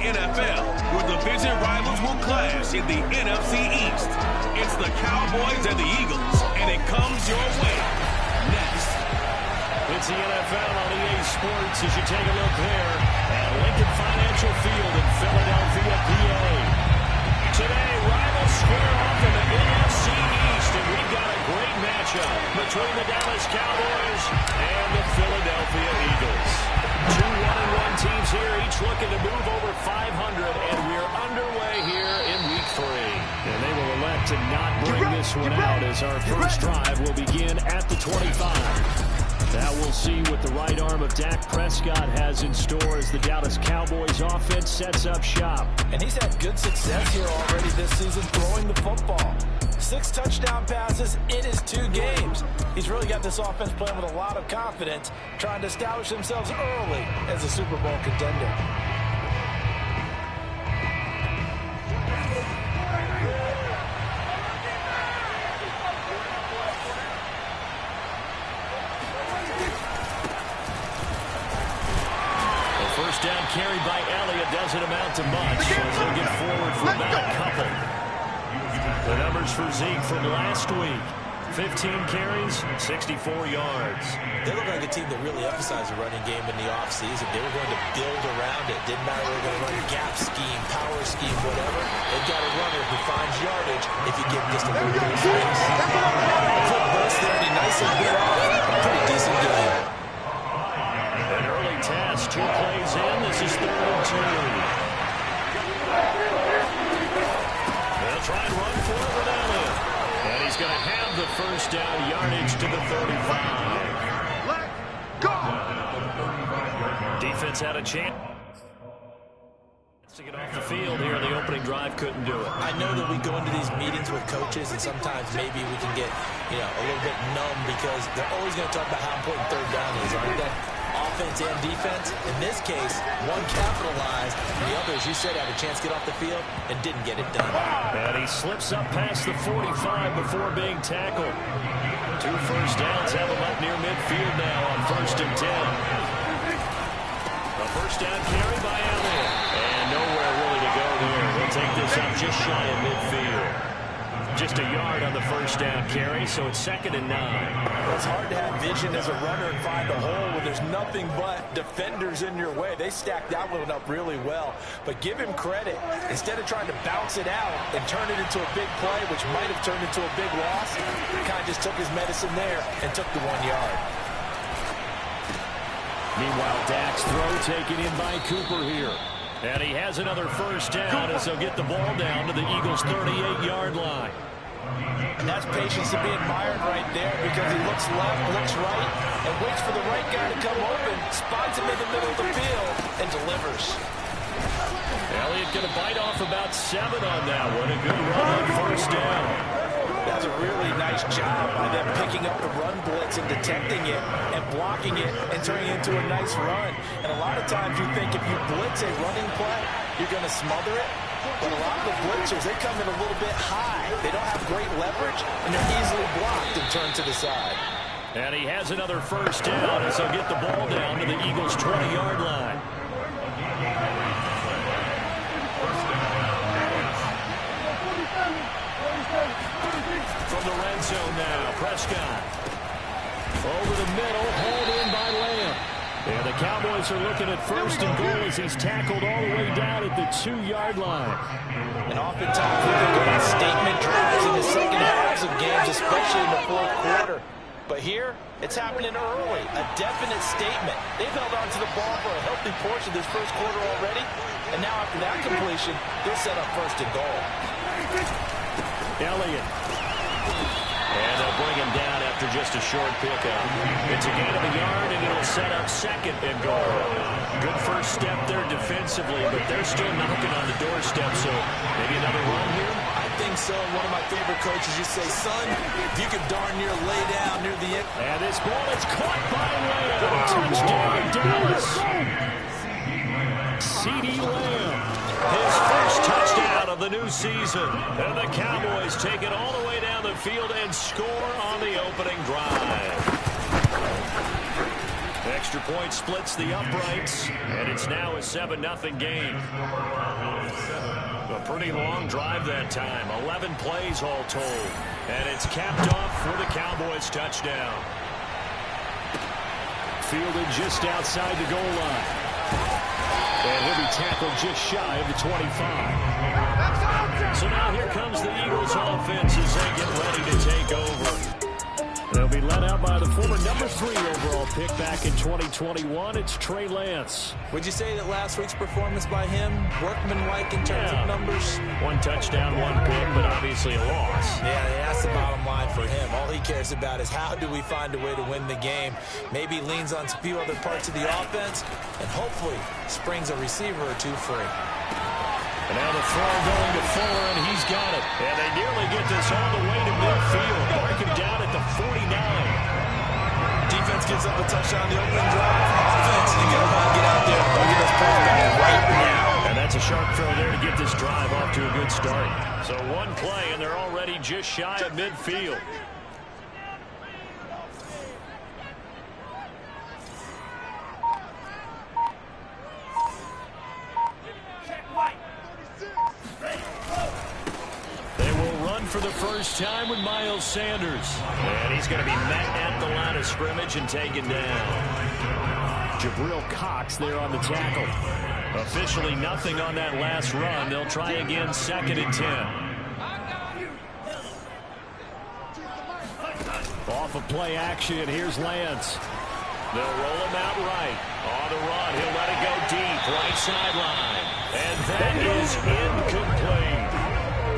NFL, where division rivals will clash in the NFC East. It's the Cowboys and the Eagles, and it comes your way next. It's the NFL on EA Sports as you take a look there at Lincoln Financial Field in Philadelphia, PA. Today, rivals square off in the NFC East, and we've got a great matchup between the Dallas Cowboys and the Philadelphia Eagles. Two 1-1 teams here, each looking to move over 500, and we're underway here in Week 3. And they will elect to not bring this one out as our first drive will begin at the 25. Now we'll see what the right arm of Dak Prescott has in store as the Dallas Cowboys offense sets up shop. And he's had good success here already this season throwing the football. 6 touchdown passes in his 2 games. He's really got this offense playing with a lot of confidence, trying to establish themselves early as a Super Bowl contender. First down carried by Elliott doesn't amount to much as he'll get forward for about a couple. The numbers for Zeke from last week: 15 carries, 64 yards. They look like a team that really emphasized the running game in the offseason. They were going to build around it. Didn't matter if they were going to run gap scheme, power scheme, whatever. They've got a runner who finds yardage if you give him just a little bit of space. A quick burst there, and he nicely bit off a pretty decent game. An early task, 2 plays in. This is 3rd and 2. They'll try and run for it with Elliott. And he's going to have the first down, yardage to the 35. Let go! Defense had a chance to get off the field here in the opening drive, couldn't do it. I know that we go into these meetings with coaches, and sometimes maybe we can get, a little bit numb because they're always going to talk about how important 3rd down is, aren't they? Offense and defense. In this case, one capitalized, and the other, as you said, had a chance to get off the field and didn't get it done. And he slips up past the 45 before being tackled. 2 first downs have him up near midfield now on 1st and 10. A first down carry by Elliott. And nowhere really to go there. He'll take this up just shy of midfield. Just a yard on the first down carry, so it's 2nd and 9. Well, it's hard to have vision as a runner and find a hole when there's nothing but defenders in your way. They stacked that one up really well. But give him credit. Instead of trying to bounce it out and turn it into a big play, which might have turned into a big loss, he kind of just took his medicine there and took the 1 yard. Meanwhile, Dak's throw taken in by Cooper here. And he has another first down as he'll get the ball down to the Eagles' 38-yard line. And that's patience to be admired right there because he looks left, looks right, and waits for the right guy to come open, spots him in the middle of the field, and delivers. Elliott going to bite off about 7 on that one. A good run on first down. That's a really nice job by them picking up the run blitz and detecting it and blocking it and turning it into a nice run. And a lot of times you think if you blitz a running play, you're going to smother it. But a lot of the blitzers, they come in a little bit high. They don't have great leverage, and they're easily blocked and turned to the side. And he has another first down as he'll get the ball down to the Eagles' 20-yard line. From the red zone now, Prescott. Over the middle, hauled in by Lamb. And the Cowboys are looking at 1st and goal as he's tackled all the way down at the 2-yard line. And oftentimes we think about statement drives in the second halves of games, especially in the 4th quarter. But here, it's happening early, a definite statement. They've held on to the ball for a healthy portion of this 1st quarter already. And now after that completion, they'll set up 1st and goal. Elliott. And they'll bring him down after just a short pickup. It's a gain of a yard, and it'll set up 2nd and goal. Good first step there defensively, but they're still knocking on the doorstep, so maybe another run here? I think so. One of my favorite coaches used to say, son, if you could darn near lay down near the end. And this ball is caught by Lamb. Touchdown, Dallas. CeeDee Lamb. His first touchdown of the new season. And the Cowboys take it all the way down the field and score on the opening drive. Extra point splits the uprights, and it's now a 7-0 game. A pretty long drive that time, 11 plays all told. And it's capped off for the Cowboys touchdown. Fielded just outside the goal line. And he'll be tackled just shy of the 25. So now here comes the Eagles offense as they get ready to take over. They'll be led out by the former #3 overall pick back in 2021. It's Trey Lance. Would you say that last week's performance by him, workmanlike in terms of numbers? 1 touchdown, 1 pick, but obviously a loss. Yeah, that's the bottom line for him. All he cares about is how do we find a way to win the game. Maybe leans on a few other parts of the offense, and hopefully springs a receiver or two free. And now the throw going to Fuller, and he's got it. And they nearly get this all the way to midfield. Mark him down at the 49. Defense gives up a touchdown on the opening drive. Offense, you got to get out there and get those points back right now. And that's a sharp throw there to get this drive off to a good start. So 1 play, and they're already just shy of midfield. For the first time with Miles Sanders. And he's going to be met at the line of scrimmage and taken down. Jabril Cox there on the tackle. Officially nothing on that last run. They'll try again 2nd and 10. Off of play action, here's Lance. They'll roll him out right. On the run, he'll let it go deep. Right sideline. And that is incomplete.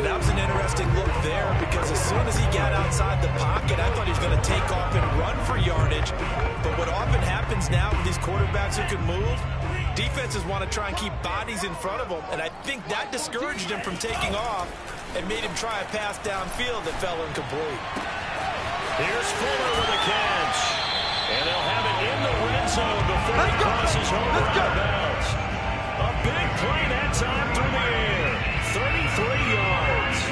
That was an interesting look there because as soon as he got outside the pocket, I thought he was going to take off and run for yardage. But what often happens now with these quarterbacks who can move, defenses want to try and keep bodies in front of them. And I think that discouraged him from taking off and made him try a pass downfield that fell incomplete. Here's Fuller with a catch. And they'll have it in the red zone before he crosses over out of bounds. A big play that time through the air. 33 yards.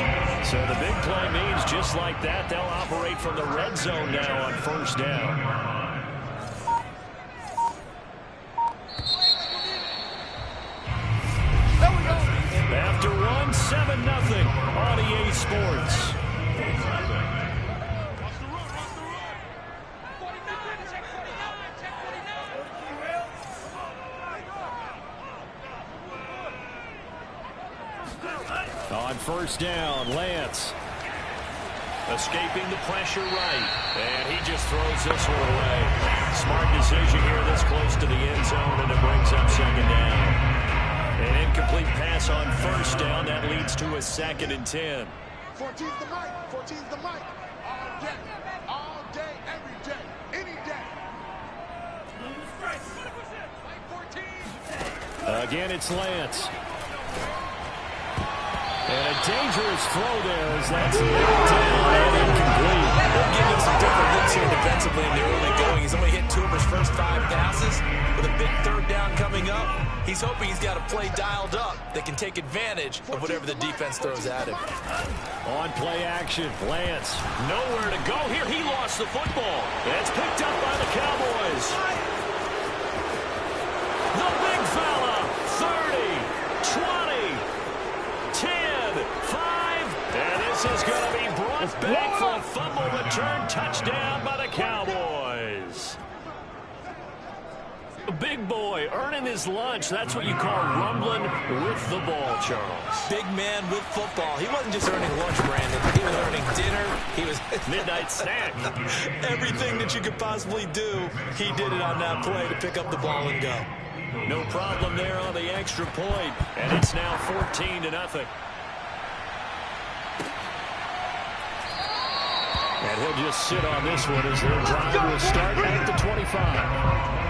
So the big play means just like that, they'll operate from the red zone now on 1st down. After 1, 7-0 on EA Sports. On 1st down, Lance. Escaping the pressure right. And he just throws this one away. Smart decision here this close to the end zone, and it brings up 2nd down. An incomplete pass on 1st down. That leads to a 2nd and 10. 14's the mic. 14's the mic. All day, every day, any day. Again, it's Lance. And a dangerous throw there as that's knocked down and incomplete. They'll give him some different looks here defensively in the early going. He's only hit 2 of his first 5 passes. With a big 3rd down coming up, he's hoping he's got a play dialed up that can take advantage of whatever the defense throws at him. On play action, Lance. Nowhere to go here. He lost the football. That's picked up by the Cowboys. The big fella. 30, 20, 10, 5. And this is going to be brought back for a fumble return touchdown by the Cowboys. Big boy earning his lunch. That's what you call rumbling with the ball, Charles. Big man with football. He wasn't just earning lunch, Brandon. He was earning dinner. He was midnight snack. Everything that you could possibly do, he did it on that play to pick up the ball and go. No problem there on the extra point. And it's now 14-0. And he'll just sit on this one as their drive will start at the 25.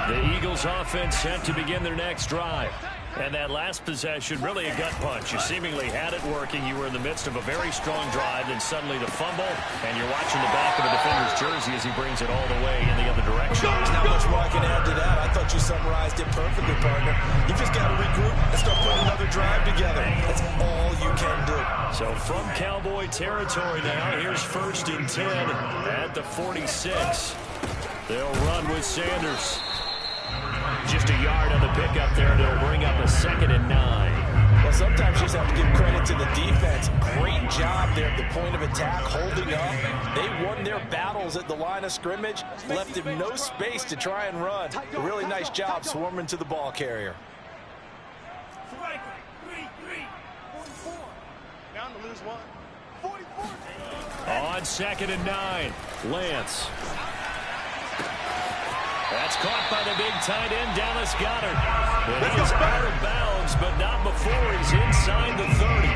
The Eagles offense set to begin their next drive. And that last possession, really a gut punch. You seemingly had it working. You were in the midst of a very strong drive, then suddenly the fumble, and you're watching the back of the defender's jersey as he brings it all the way in the other direction. There's not much more I can add to that. I thought you summarized it perfectly, partner. You just got to regroup and start putting another drive together. That's all you can do. So from Cowboy territory now, here's 1st and 10 at the 46. They'll run with Sanders. Just a yard on the pickup there, and it'll bring up a 2nd and 9. Well, sometimes you just have to give credit to the defense. Great job there at the point of attack, holding up. They won their battles at the line of scrimmage, left him no space to try and run. A really nice job swarming to the ball carrier. Down to lose one. 44. On 2nd and 9, Lance. That's caught by the big tight end, Dallas Goedert. And he is out of bounds, but not before he's inside the 30.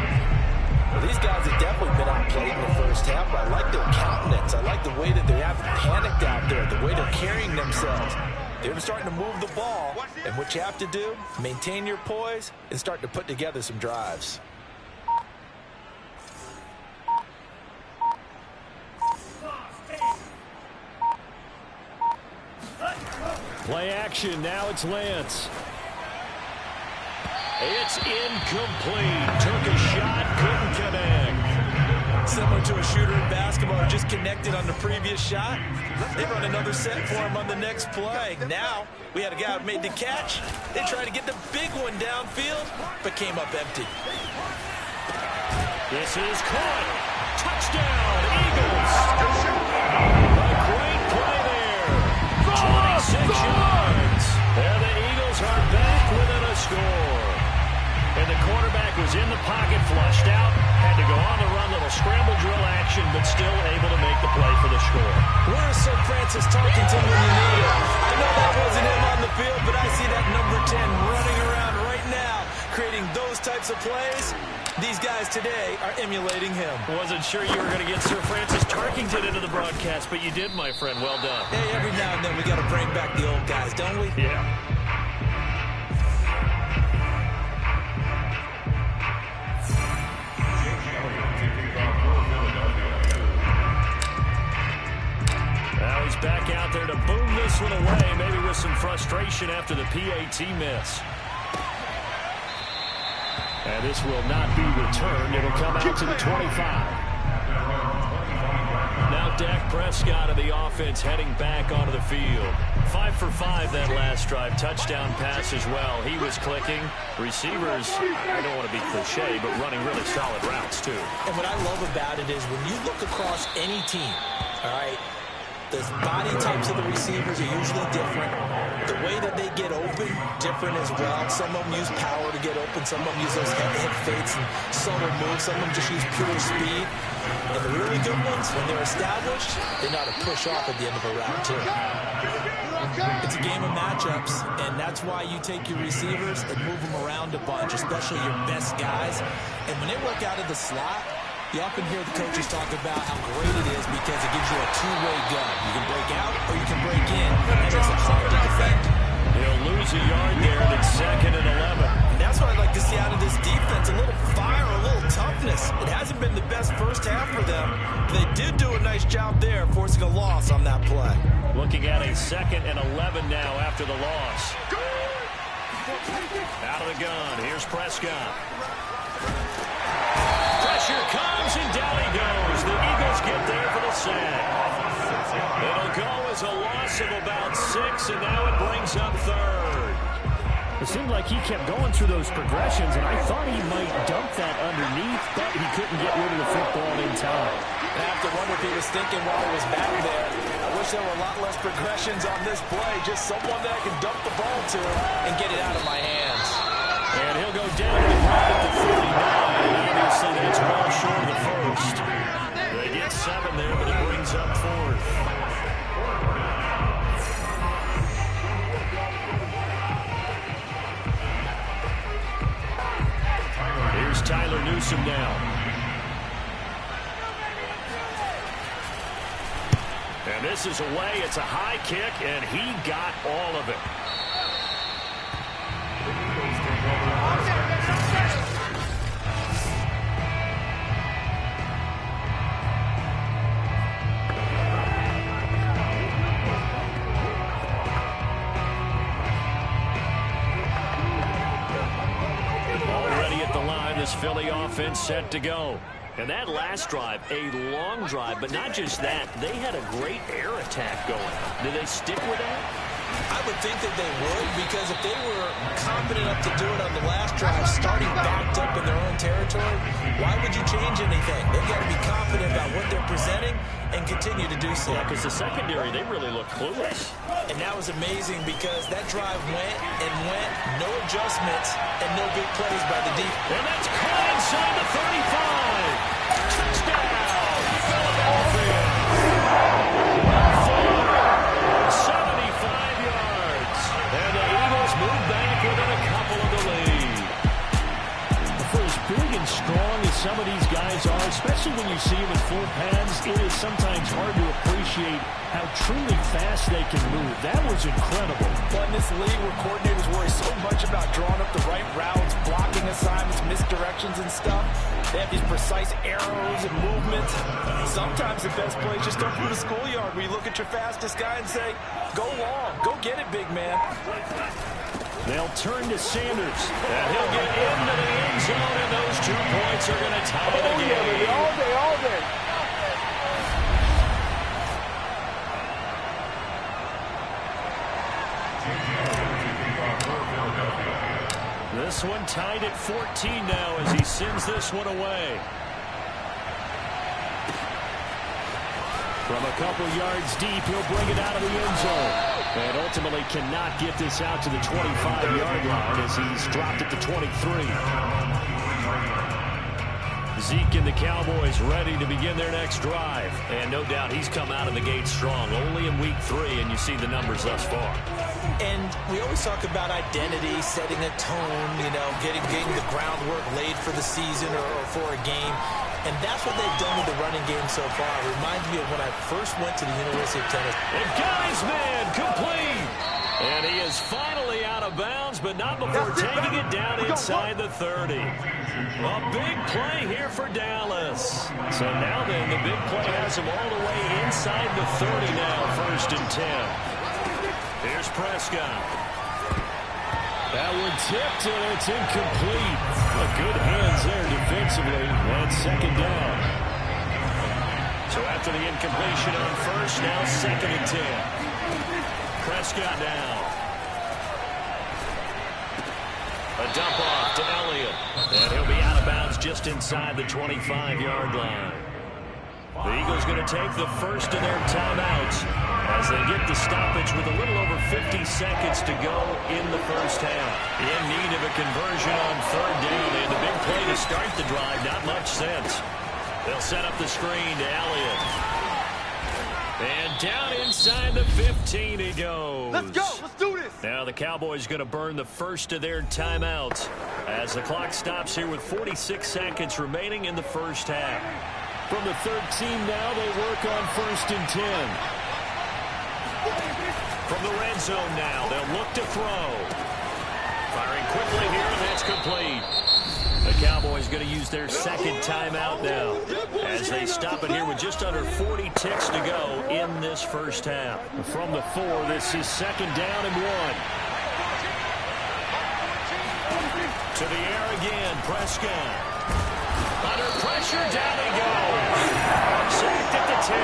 Well, these guys have definitely been outplayed in the first half, but I like their countenance. I like the way that they haven't panicked out there, the way they're carrying themselves. They're starting to move the ball, and what you have to do, maintain your poise and start to put together some drives. Play action, now it's Lance. It's incomplete. Took a shot, couldn't connect. Similar to a shooter in basketball who just connected on the previous shot. They run another set for him on the next play. Now, we had a guy who made the catch. They tried to get the big one downfield, but came up empty. This is caught. Touchdown, Eagles. A great play there. 26 yards. And the Eagles are back within a score. And the quarterback was in the pocket, flushed out, had to go on the run, little scramble drill action, but still able to make the play for the score. Where is Sir Francis Tarkenton when you need him? I know that wasn't him on the field, but I see that number 10 running around right now, creating those types of plays. These guys today are emulating him. Wasn't sure you were going to get Sir Francis Tarkenton into the broadcast, but you did, my friend. Well done. Hey, every now and then we got to bring back the old guys, don't we? Yeah. Now he's back out there to boom this one away, maybe with some frustration after the PAT miss. And this will not be returned. It'll come out to the 25. Now Dak Prescott of the offense heading back onto the field. 5 for 5 that last drive. Touchdown pass as well. He was clicking. Receivers, I don't want to be cliche, but running really solid routes too. And what I love about it is when you look across any team, all right, the body types of the receivers are usually different. The way that they get open, different as well. Some of them use power to get open. Some of them use those head fakes and subtle moves. Some of them just use pure speed. And the really good ones, when they're established, they know how to push off at the end of a route, too. It's a game of matchups, and that's why you take your receivers and move them around a bunch, especially your best guys. And when they work out of the slot, you often hear the coaches talk about how great it is because it gives you a two-way go. You can break out or you can break in, and it's hard to defend. He'll lose a yard there, and it's 2nd and 11. And that's what I'd like to see out of this defense, a little fire, a little toughness. It hasn't been the best first half for them. They did do a nice job there, forcing a loss on that play. Looking at a 2nd and 11 now after the loss. Out of the gun, here's Prescott. Pressure comes, and down he goes. The Eagles get there for the sack. It'll go as a loss of about 6, and now it brings up 3rd. It seemed like he kept going through those progressions, and I thought he might dump that underneath, but he couldn't get rid of the football in time. I have to wonder if he was thinking while he was back there, I wish there were a lot less progressions on this play, just someone that I can dump the ball to and get it out of my hands. And he'll go down to the ground at the 49, and obviously that's well short of the first. They get 7 there, but it brings up 4th. Here's Tyler Newsome now. And this is away. It's a high kick, and he got all of it. Already at the line, this Philly offense set to go. And that last drive, a long drive, but not just that. They had a great air attack going. Do they stick with that? I would think that they would, because if they were confident enough to do it on the last drive, starting backed up in their own territory, why would you change anything? They've got to be confident about what they're presenting and continue to do so. Yeah, because the secondary, they really look clueless. And that was amazing because that drive went and went, no adjustments, and no big plays by the defense. And that's caught inside the 35. Touchdown, Philadelphia. 75 yards. And the Eagles move back within a couple of the lead. For as big and strong as some of these guys are, especially when you see them in full pads, it is sometimes hard to appreciate how truly fast they can move. That was incredible. But in this league where coordinators worry so much about drawing up the right routes, blocking assignments, misdirections and stuff, they have these precise arrows and movements. Sometimes the best play is just up through the schoolyard where you look at your fastest guy and say, go long, go get it, big man. They'll turn to Sanders, and he'll get into the end zone, and those 2 points are going to tie the game. Yeah, all day, all day. This one tied at 14 now as he sends this one away. From a couple yards deep, he'll bring it out of the end zone. And ultimately cannot get this out to the 25-yard line as he's dropped it to 23. Zeke and the Cowboys ready to begin their next drive. And no doubt he's come out of the gate strong. Only in week 3, and you see the numbers thus far. And we always talk about identity, setting a tone, you know, getting the groundwork laid for the season or for a game. And that's what they've done with the running game so far. It reminds me of when I first went to the University of Tennessee. And got his man complete. And he is finally out of bounds, but not before taking it down inside the 30. A big play here for Dallas. So now then, the big play has him all the way inside the 30 now, 1st and 10. Here's Prescott. That one tipped, and it's incomplete. Good hands there defensively. And 2nd down. So after the incompletion on 1st, now 2nd and 10. Prescott now. A dump off to Elliott. And he'll be out of bounds just inside the 25-yard line. The Eagles going to take the first of their timeouts as they get the stoppage with a little over 50 seconds to go in the first half. In need of a conversion on 3rd down, and the big play to start the drive, not much sense. They'll set up the screen to Elliott. And down inside the 15 he goes. Let's go. Let's do this. Now the Cowboys going to burn the first of their timeouts as the clock stops here with 46 seconds remaining in the first half. From the 13 now, they work on 1st and 10. From the red zone now, they'll look to throw. Firing quickly here, and that's complete. The Cowboys going to use their 2nd timeout now as they stop it here with just under 40 ticks to go in this first half. From the 4, this is 2nd down and 1. To the air again, Prescott. Under pressure, down he goes. Sacked at the 10.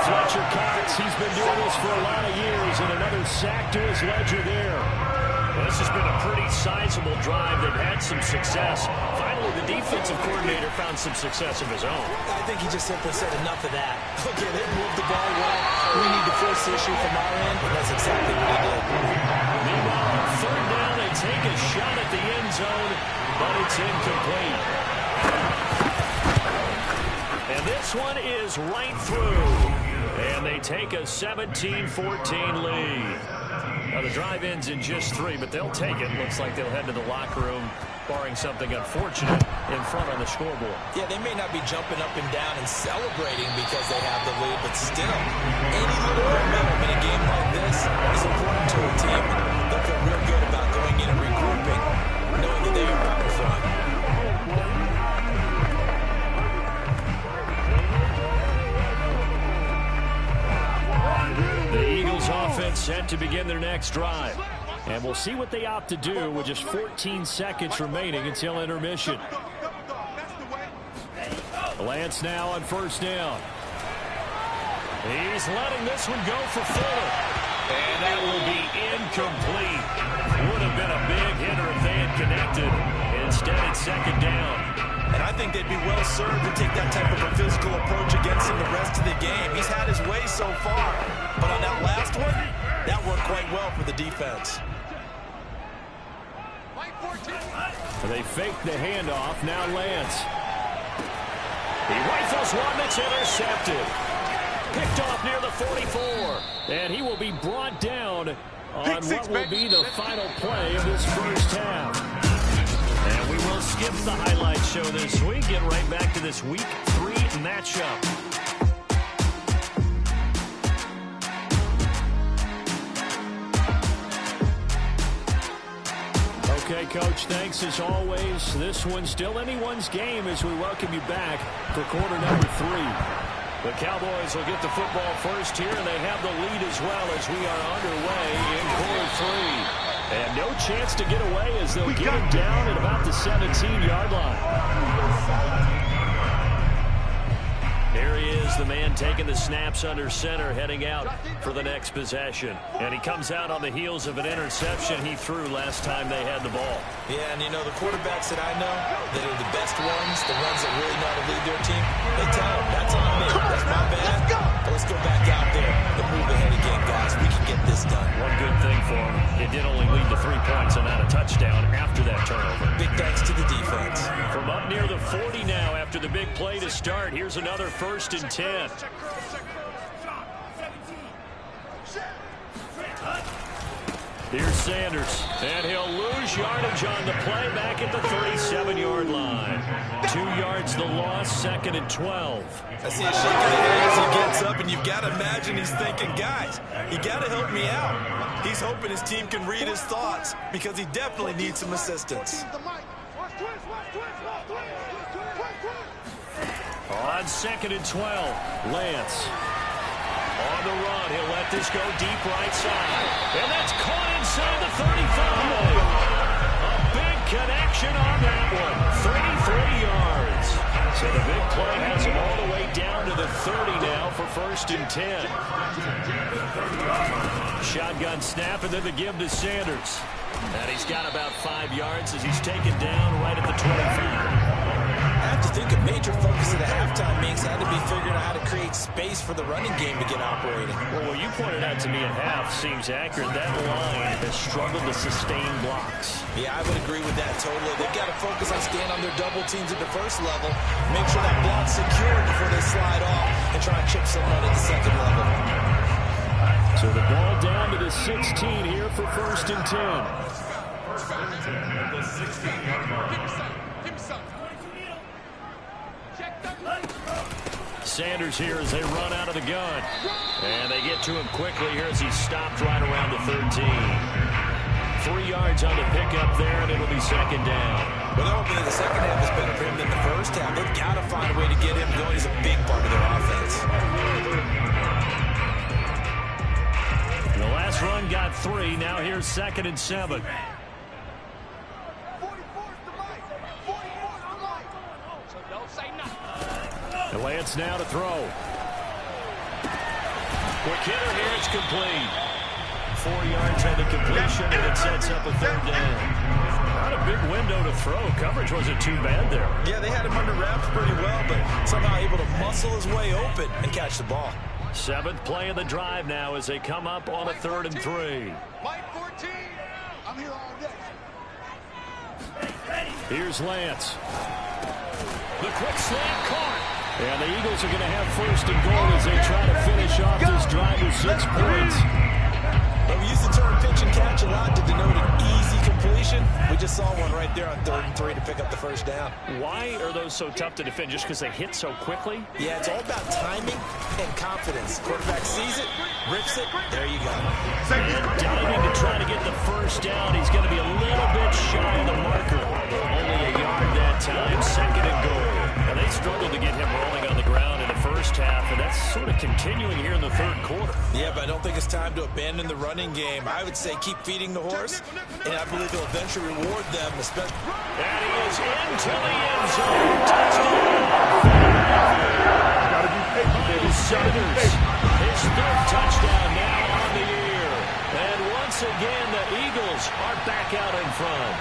Fletcher Cox, he's been doing this for a lot of years, and another sack to his ledger there. Well, this has been a pretty sizable drive. They've had some success. Finally, the defensive coordinator found some success of his own. I think he just simply said enough of that. Okay, they moved the ball well. We need to force the issue from our end, and that's exactly what he did. Meanwhile, on 3rd down, they take a shot at the end zone, but it's incomplete. And this one is right through. And they take a 17-14 lead. Now, the drive ends in just 3, but they'll take it. Looks like they'll head to the locker room, barring something unfortunate, in front on the scoreboard. Yeah, they may not be jumping up and down and celebrating because they have the lead, but still, any little momentum in a game like this is important to a team. They'll feel real good about going in and regrouping, knowing that they are out in front. The Eagles offense set to begin their next drive. And we'll see what they opt to do with just 14 seconds remaining until intermission. Lance now on first down. He's letting this one go for Fuller. And that will be incomplete. Would have been a big hitter if they had connected. Instead, it's second down. And I think they'd be well served to take that type of a physical approach against him the rest of the game. He's had his way so far. But on that last one, that worked quite well for the defense. They fake the handoff. Now Lance. He rifles one that's intercepted. Picked off near the 44. And he will be brought down on what will be the final play of this first half. And we will skip the highlight show this week. Get right back to this Week 3 matchup. Okay, Coach, thanks as always. This one's still anyone's game as we welcome you back for quarter number 3. The Cowboys will get the football first here, and they have the lead as well as we are underway in quarter 3. And no chance to get away as they'll get him down at about the 17-yard line. Here he is, the man taking the snaps under center, heading out for the next possession. And he comes out on the heels of an interception he threw last time they had the ball. Yeah, and you know, the quarterbacks that I know that are the best ones, the ones that really know how to lead their team, they tell them, that's on me, that's my bad. But let's go back out there and move ahead again, guys. We can get this done. One good thing for him, it did only lead to 3 points and not a touchdown after that turnover. Big thanks to the defense. From up near the 40 now after the big play to start, here's another 1st and 10. Here's Sanders, and he'll lose yardage on the play back at the 37-yard line. 2 yards the loss, 2nd and 12. I see a shaking of the head as he gets up, and you've got to imagine he's thinking, guys, you got to help me out. He's hoping his team can read his thoughts because he definitely needs some assistance. On 2nd and 12, Lance. On the run, he'll let this go deep right side. And that's caught inside the 35. A big connection on that one. 33 yards. So the big play has him all the way down to the 30 now for 1st and 10. Shotgun snap and then the give to Sanders. And he's got about 5 yards as he's taken down right at the 25. I have to think a major focus of the halftime meetings had to be figuring out how to create space for the running game to get operating. Well, what you pointed out to me at half seems accurate. That line has struggled to sustain blocks. Yeah, I would agree with that totally. They've got to focus on staying on their double teams at the first level, make sure that block's secured before they slide off, and try and chip someone at the second level. So the ball down to the 16 here for 1st and 10. Sanders here as they run out of the gun. And they get to him quickly here as he's stopped right around the 13. 3 yards on the pickup there, and it'll be 2nd down. Well, they're hoping that the second half is better for him than the first half. They've got to find a way to get him going. He's a big part of their offense. The last run got 3. Now here's 2nd and 7. And Lance now to throw. Quick hitter here, it's complete. 4 yards on the completion, and it sets up a 3rd down. Not a big window to throw. Coverage wasn't too bad there. Yeah, they had him under wraps pretty well, but somehow able to muscle his way open and catch the ball. 7th play of the drive now as they come up on a 3rd and 3. Mike 14. I'm here all day. Here's Lance. The quick slant caught. And the Eagles are going to have 1st and goal as they try to finish off this drive with 6 points. But we use the term pitch and catch a lot to denote an easy completion. We just saw one right there on 3rd and 3 to pick up the 1st down. Why are those so tough to defend? Just because they hit so quickly? Yeah, it's all about timing and confidence. Quarterback sees it, rips it, there you go. And diving to try to get the 1st down. He's going to be a little bit shy of the marker. Only a yard that time. 2nd and goal. And they struggled to get him rolling on the ground in the first half, and that's sort of continuing here in the third quarter. Yeah, but I don't think it's time to abandon the running game. I would say keep feeding the horse, and I believe they'll eventually reward them, especially. And he is into the end zone. Touchdown. Miles Sanders, his third touchdown now on the year. And once again, the Eagles are back out in front.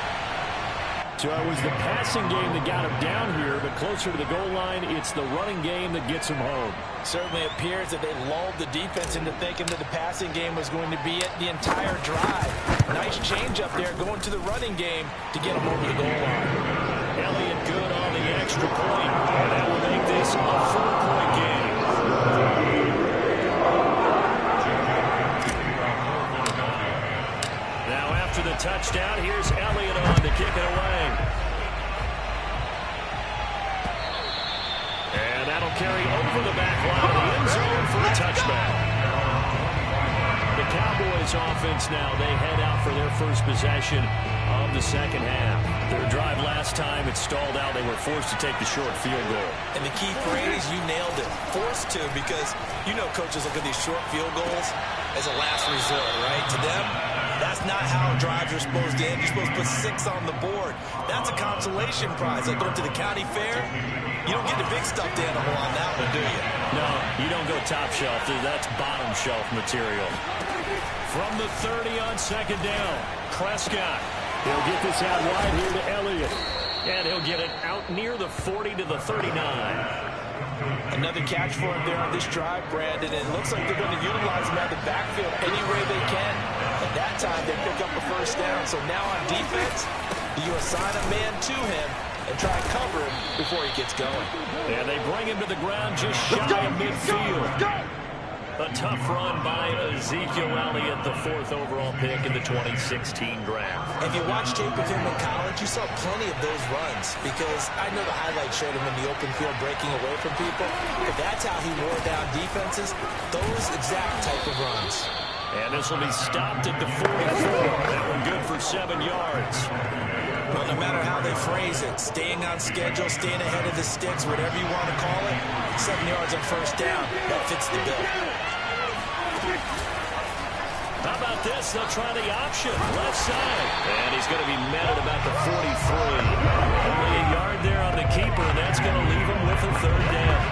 So it was the passing game that got him down here, but closer to the goal line, it's the running game that gets him home. Certainly appears that they lulled the defense into thinking that the passing game was going to be it the entire drive. Nice change up there going to the running game to get him over the goal line. Elliott good on the extra point, and that will make this a 4-point game. Now after the touchdown, here's Elliott on to kick it away. And that'll carry over the back line of the end zone for a touchback. The Cowboys offense now, they head out for their first possession of the second half. Their drive last time, it stalled out. They were forced to take the short field goal. And the key phrase, you nailed it, forced to, because you know coaches look at these short field goals as a last resort, right? To them, that's not how drives are supposed to end. You're supposed to put 6 on the board. That's a consolation prize. Like going to the county fair, you don't get the big stuffed animal on that one, do you? No, you don't go top shelf. That's bottom shelf material. From the 30 on second down, Prescott. He'll get this out wide here to Elliott. And he'll get it out near the 40 to the 39. Another catch for him there on this drive, Brandon. And it looks like they're going to utilize him out of the backfield any way they can. At that time, they pick up the first down. So now on defense, you assign a man to him and try and cover him before he gets going. And they bring him to the ground just shy of midfield. A tough run by Ezekiel Elliott, the 4th overall pick in the 2016 draft. If you watched tape of him in college, you saw plenty of those runs, because I know the highlights showed him in the open field breaking away from people, but that's how he wore down defenses, those exact type of runs. And this will be stopped at the 44. That one good for 7 yards. Well, no matter how they phrase it, staying on schedule, staying ahead of the sticks, whatever you want to call it, 7 yards on first down, that fits the bill. How about this? They'll try the option. Left side. And he's going to be met at about the 43. Only a yard there on the keeper, and that's going to leave him with a third down.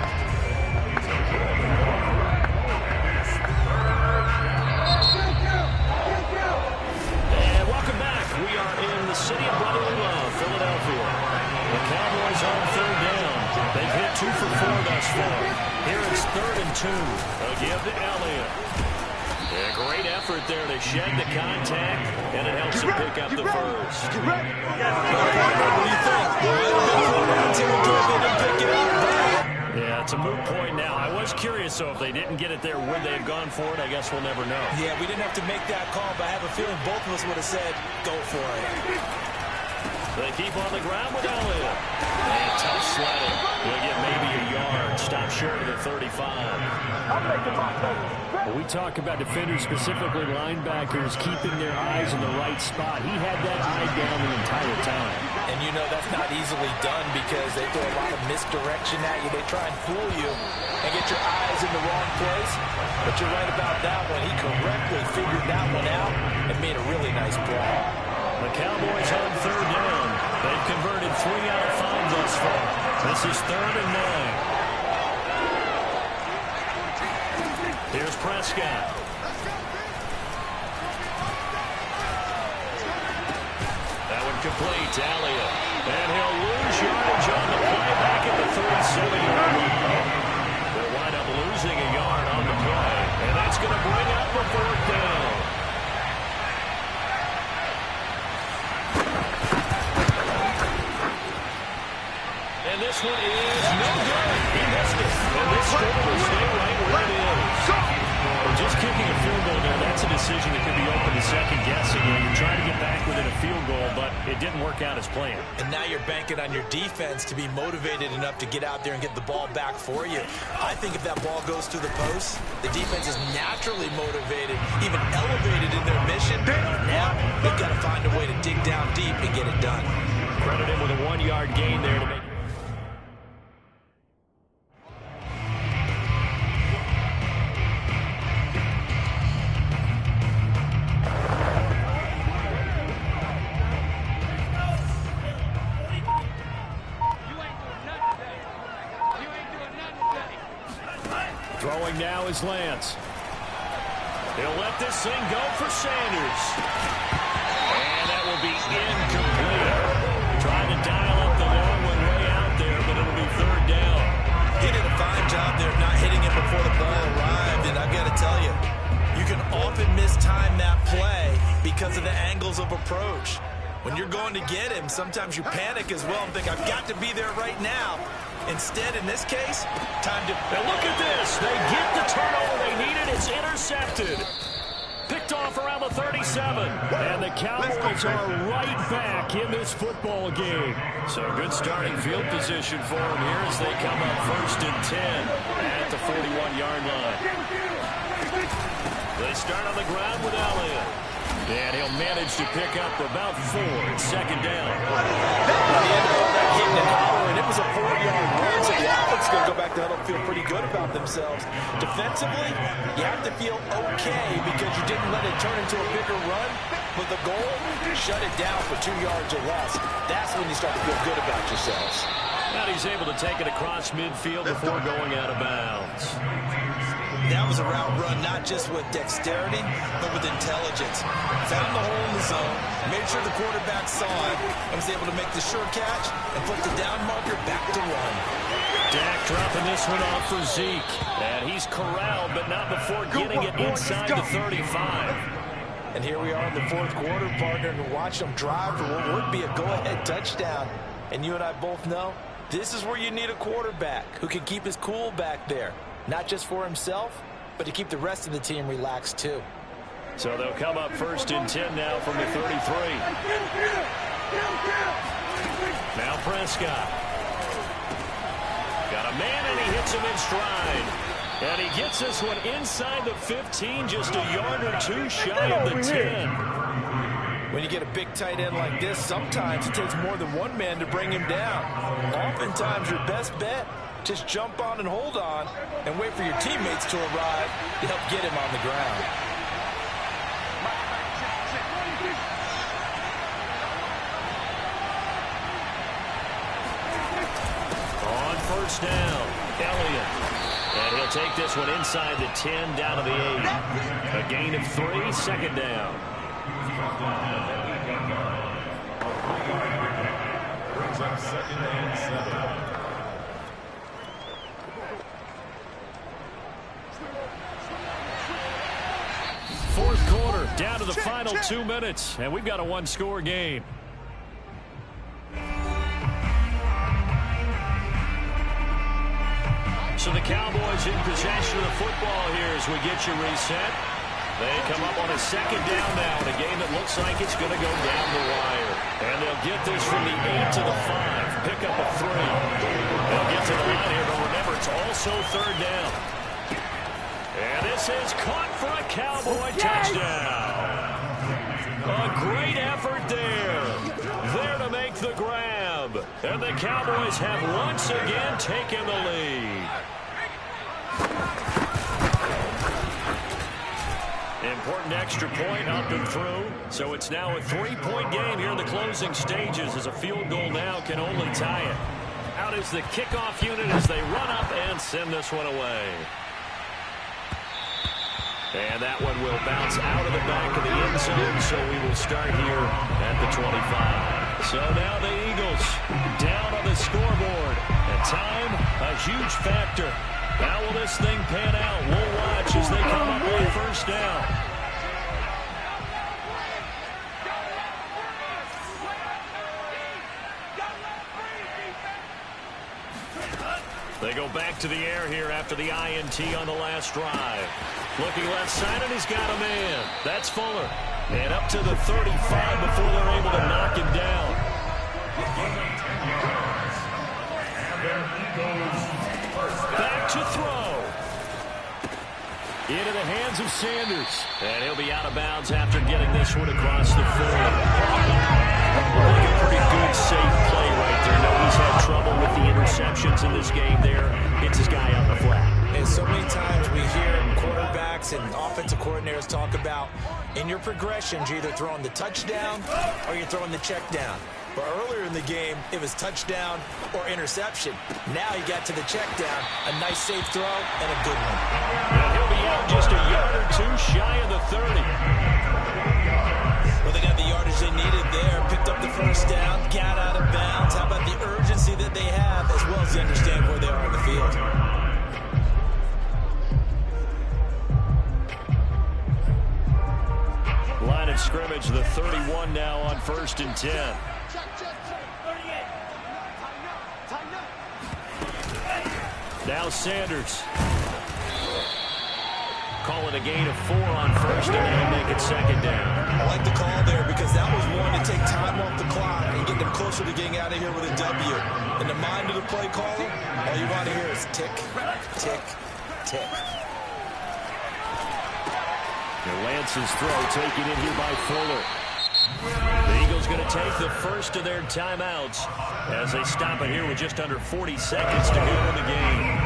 And welcome back. We are in the city of brotherly love, Philadelphia. The Cowboys on third down. They've hit 2 for 4 thus far. Here it's 3rd and 2. A give to Elliott. A great effort there to shed the contact, and it helps him pick up the first. What do you think? Yeah, it's a moot point now. I was curious, so if they didn't get it there, would they have gone for it? I guess we'll never know. Yeah, we didn't have to make that call, but I have a feeling both of us would have said, go for it. They keep on the ground with Elliott. And tough sledding. He'll get maybe a yard. Stop short of the 35. Well, we talk about defenders, specifically linebackers, keeping their eyes in the right spot. He had that eye down the entire time. And you know that's not easily done, because they throw a lot of misdirection at you. They try and fool you and get your eyes in the wrong place. But you're right about that one. He correctly figured that one out and made a really nice play. The Cowboys on third down. They've converted 3 out of 5 thus far. This is 3rd and 9. Here's Prescott. That one complete to Elliott. And he'll lose yardage on the play back at the 37-yard line. They'll wind up losing a yard on the play. And that's going to bring up a 4th down. And this one is no good. He missed it. And this score will stay right where it is. Just kicking a field goal there, that's a decision that could be open to second guessing. You're trying to get back within a field goal, but it didn't work out as planned. And now you're banking on your defense to be motivated enough to get out there and get the ball back for you. I think if that ball goes through the post, the defense is naturally motivated, even elevated in their mission. Now they've got to find a way to dig down deep and get it done. Credit him with a 1-yard gain there to make Throwing now is Lance. He'll let this thing go for Sanders. And that will be incomplete. Trying to dial up the long one way out there, but it'll be third down. He did a fine job there of not hitting it before the ball arrived, and I've got to tell you, you can often mistime that play because of the angles of approach. When you're going to get him, sometimes you panic as well and think, I've got to be there right now. Instead, in this case, time to... And look at this. They get the turnover they needed. It's intercepted. Picked off around the 37. And the Cowboys are right back in this football game. So good starting field position for them here as they come up 1st and 10 at the 41-yard line. They start on the ground with Elliott. And he'll manage to pick up about 4 at 2nd down. It was a 4-yard run, so the offense is going to go back to huddle and feel pretty good about themselves. Defensively, you have to feel okay because you didn't let it turn into a bigger run. But the goal, shut it down for 2 yards or less. That's when you start to feel good about yourselves. And he's able to take it across midfield before going out of bounds. That was a route run, not just with dexterity, but with intelligence. Found the hole in the zone, made sure the quarterback saw it, and was able to make the sure catch and put the down marker back to run. Dak dropping this one off for Zeke. And he's corralled, but not before getting it inside the 35. And here we are in the 4th quarter, partner, and watch them drive for what would be a go-ahead touchdown. And you and I both know this is where you need a quarterback who can keep his cool back there. Not just for himself, but to keep the rest of the team relaxed, too. So they'll come up 1st and 10 now from the 33. Now Prescott. Got a man, and he hits him in stride. And he gets this one inside the 15, just a yard or 2 shy of the 10. When you get a big tight end like this, sometimes it takes more than one man to bring him down. Oftentimes, your best bet, just jump on and hold on and wait for your teammates to arrive to help get him on the ground. On 1st down, Elliott. And he'll take this one inside the 10, down to the 8. A gain of 3, 2nd down. Brings up 2nd and 7. Fourth quarter, down to the final 2 minutes, and we've got a 1-score game. So the Cowboys in possession of the football here as we get you reset. They come up on a 2nd down now in a game that looks like it's going to go down the wire. And they'll get this from the 8 to the 5. Pick up a 3. They'll get to the line here, but remember, it's also 3rd down. And this is caught for a Cowboy touchdown. A great effort there. There to make the grab. And the Cowboys have once again taken the lead. Important extra point up and through. So it's now a 3-point game here in the closing stages as a field goal now can only tie it. Out is the kickoff unit as they run up and send this one away. And that one will bounce out of the back of the end zone, so we will start here at the 25. So now the Eagles down on the scoreboard. And time, a huge factor. How will this thing pan out? We'll watch as they come up with 1st down. They go back to the air here after the INT on the last drive. Looking left side, and he's got a man. That's Fuller. And up to the 35 before they're able to knock him down. Back to throw. Into the hands of Sanders. And he'll be out of bounds after getting this one across the 40. Like a pretty good, safe play right there. No, he's had trouble with the interceptions in this game there. Hits his guy on the flat. And so many times we hear quarterbacks and offensive coordinators talk about in your progressions, you're either throwing the touchdown or you're throwing the check down. But earlier in the game, it was touchdown or interception. Now he got to the check down. A nice safe throw and a good one. And he'll be out just a yard or two shy of the 30. Well, they got the yardage they needed there. Picked up the first down, got out of bounds. How about the urgency that they have, as well as they understand where they are in the field? Line of scrimmage, the 31 now on 1st and 10. Now Sanders. Call it a gain of 4 on 1st, and that'll make it 2nd down. I like the call there because that was one to take time off the clock and get them closer to getting out of here with a W. In the mind of the play caller, all you want to hear is tick, tick, tick. And Lance's throw taken in here by Fuller. The Eagles going to take the first of their timeouts as they stop it here with just under 40 seconds to go in the game.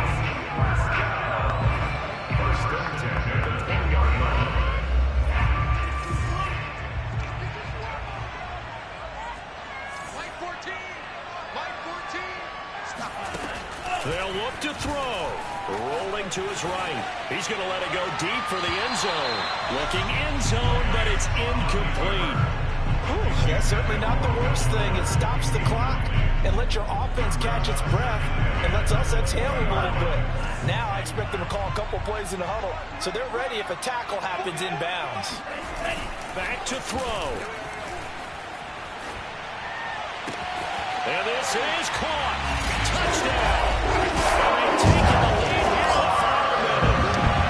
They'll look to throw. Rolling to his right. He's going to let it go deep for the end zone. Looking end zone, but it's incomplete. Yeah, certainly not the worst thing. It stops the clock and lets your offense catch its breath and lets us exhale a little bit. Now I expect them to call a couple plays in the huddle, so they're ready if a tackle happens inbounds. Back to throw. And this is caught. Touchdown. And they've taken the lead here in the final minute.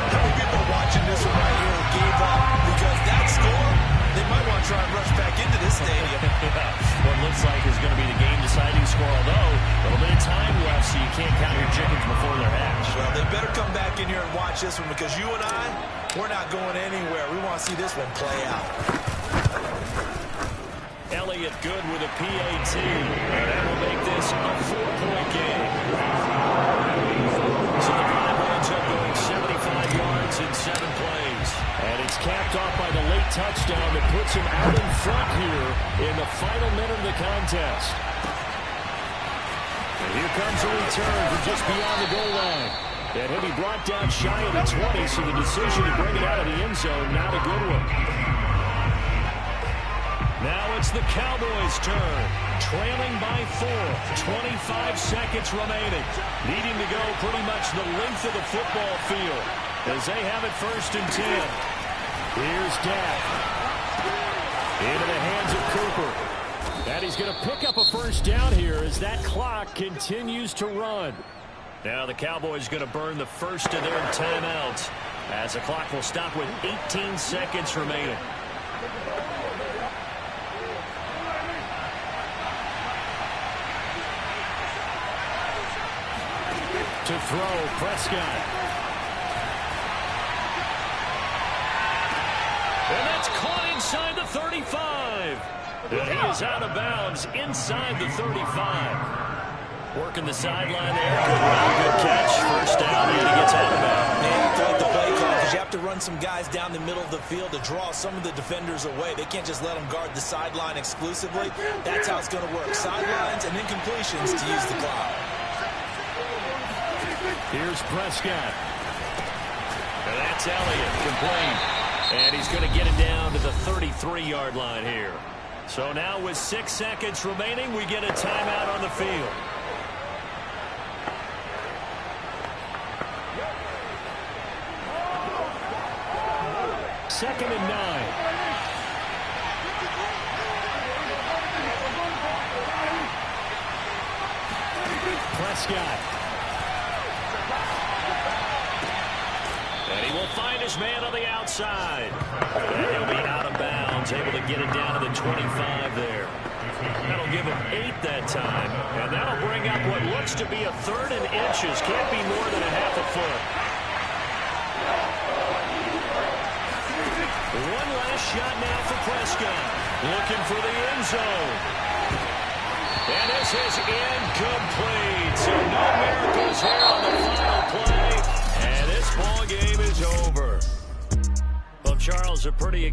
How many people watching this one right here gave up because that score, they might want to try and rush back into this stadium. What looks like is going to be the game-deciding score, although a little bit of time left, so you can't count your chickens before they're hatched. Well, they better come back in here and watch this one because you and I, we're not going anywhere. We want to see this one play out. Elliott good with a PAT, and that will make this a 4-point game. So the drive ends up going 75 yards in 7 plays. And it's capped off by the late touchdown that puts him out in front here in the final minute of the contest. And here comes a return from just beyond the goal line. And he'll be brought down shy of the 20, so the decision to bring it out of the end zone, not a good one. Now it's the Cowboys' turn, trailing by 4, 25 seconds remaining, needing to go pretty much the length of the football field as they have it 1st and 10. Here's Dak. Into the hands of Cooper. And he's going to pick up a first down here as that clock continues to run. Now the Cowboys going to burn the first of their timeouts as the clock will stop with 18 seconds remaining. To throw, Prescott. And that's caught inside the 35. And he is out of bounds inside the 35. Working the sideline there. Good run, good catch. First down, and he gets out of bounds. Man, I like the play call because you have to run some guys down the middle of the field to draw some of the defenders away. They can't just let them guard the sideline exclusively. That's how it's going to work. Sidelines and then completions to use the clock. Here's Prescott. And that's Elliott, complete. And he's going to get it down to the 33-yard line here. So now with 6 seconds remaining, we get a timeout on the field. Second and 9. Prescott. And he will find his man on the outside. And he'll be out of bounds, able to get it down to the 25 there. That'll give him 8 that time. And that'll bring up what looks to be a 3rd and inches. Can't be more than a half a foot. One last shot now for Prescott. Looking for the end zone. And this is incomplete. So no miracles here on the final play. And this ball game is over. Well, Charles, a pretty